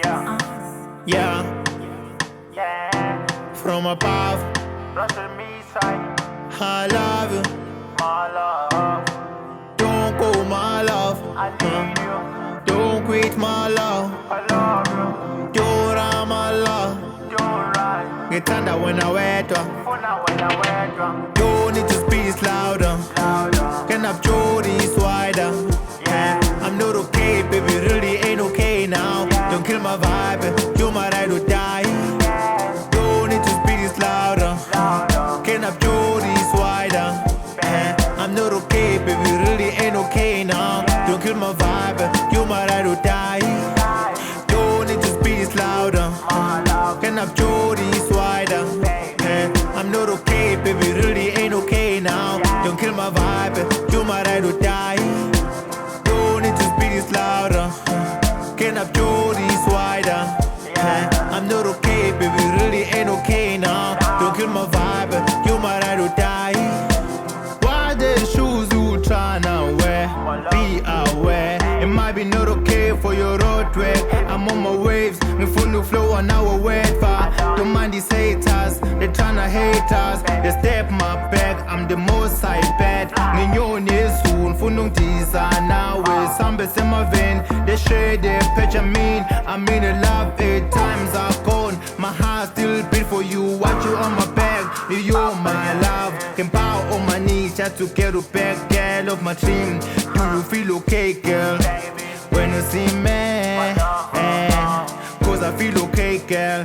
Yeah, from above, Mistry, I love you. my love, Don't go, my love. I need you, Don't quit, my love. I love Don't run, my love. you, you're right. Get under when I wet. For now when I wear drunk, Don't need to speak louder. louder, Can have Jody's wider. yeah, I'm not okay, baby, really ain't okay now. Don't kill my vibe, you're my ride or die. yeah, Don't need to speak this louder. louder, Can have Jody's wider. I'm not okay, baby, really ain't okay now. Don't kill my vibe, you're my ride or die. Don't need to speak this louder. my love, Can have Jody's wider. I'm not okay, baby, really ain't okay now. Don't kill my vibe, you're my ride or die. Don't need to speak this louder. Can have Jody's wider. I'm not okay, baby, really ain't okay now. Don't kill my vibe, you're my ride or die. Why the shoes you tryna wear? Be aware, it might be not okay for your road trip. I'm on my waves, me full of flow on our wait for. Don't mind these haters, they tryna hate us. They step my back, I'm the most I bet. Ninyone soon, funung tiza now with some best in my vein. They shade they picture mean. I'm in a love, 8 times are gone. My heart still beat for you, watch you on my back. You're my love, can bow on my knees just to get you back, girl of my dream. Do you feel okay, girl? When you see me, cause I feel okay, girl.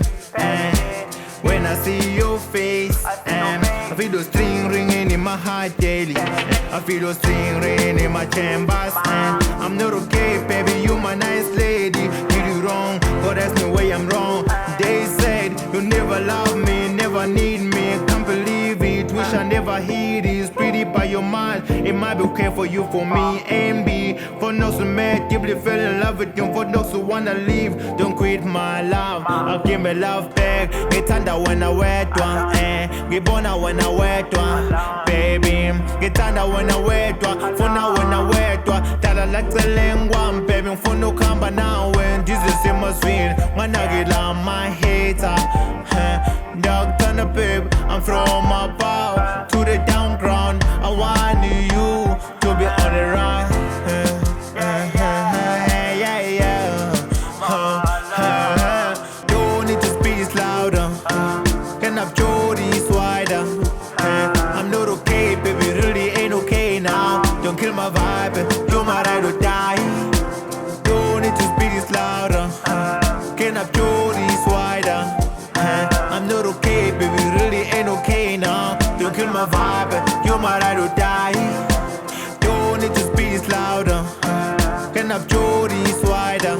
When I see your face, I feel the string ringing in my heart daily. I feel the string ringing in my chambers. I'm not okay, baby, you my nice lady. Did you wrong, but that's no way I'm wrong. They said you never love me, never need me. Can't believe it, wish I never hear this. Pretty by your mind, it might be okay for you, for me, and be. For those who met, deeply fell in love with you. For those who wanna leave, don't quit my love. I'll give me love back. Get under when I wet one, get born when I wet one, baby. Get under when I wet one, for now when I wet one. That I like the language, baby. For no come now when this is in my swing. When I get on my hater, dog turn up, babe. I'm from above to the down ground. I want you to be on the run. Don't need to speak this louder. Can have Jody's wider. I'm not okay, baby, really ain't okay now. Don't kill my vibe, you're my ride or die. Don't need to speak this louder. Can have Jody's wider. I'm not okay, baby, really ain't okay now. Don't kill my vibe, you're my ride or die. Don't need to speak this louder. Can have Jody's wider.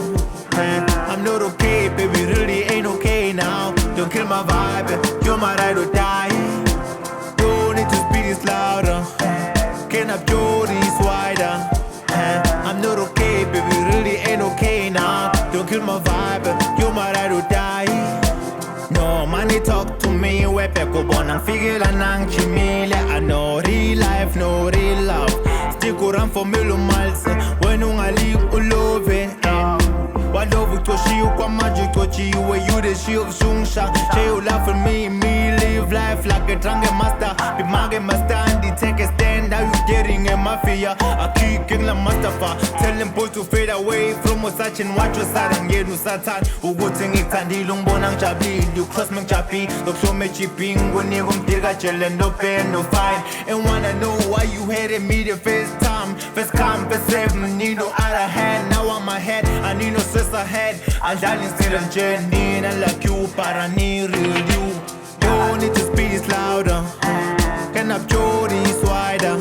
I'm not okay, baby, really ain't okay now. Don't kill my vibe, you're my ride or die. Don't need to speak this louder. Can have Jody's wider. I'm not okay, baby, really ain't okay now. Don't kill my vibe, you're my ride or die. No money talk to me, we peko bonang figure nang chimile. I know real life, no real love. Stick around for melo miles. When you live ulove, Wadovu toshi ukwa maji tochi Uwe you the she of sungsha Che you laugh at me live life like a drunken master. Be mage master and take a stand. How you getting a mafia? I keep king la Mustafa. Tell them boys to fade away from us such and watch your side and get no satan. Ugo ting it and di long bonang chabi. You cross me chapi. Look so me chipping when you come take a chill and no pain, no fine. And wanna know why you hated me the first time. First come, first save me, need no other hand. Now on my head, I need no stress ahead. And darling still on journey. And like you, but I need real you. Don't need to speak this louder. Can have Jody's wider.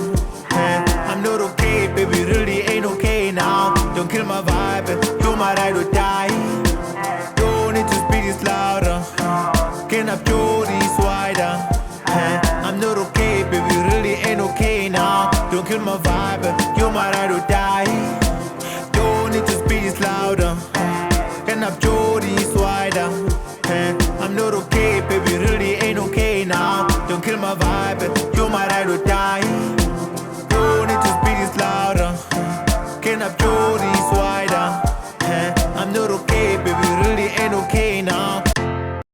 I'm not okay, baby, really ain't okay now. Don't kill my vibe, you're my ride or die. Don't need to speak this louder. Can have Jody's wider. I'm not okay, baby, really ain't okay now. Don't kill my vibe, you're my ride or die. Don't need to speak this louder. Can have Jody's wider. I'm not okay, baby, really ain't okay now. Don't kill my vibe, you're my ride or die. Don't need to speak this louder. Can have Jody's wider. I'm not okay, baby, really ain't okay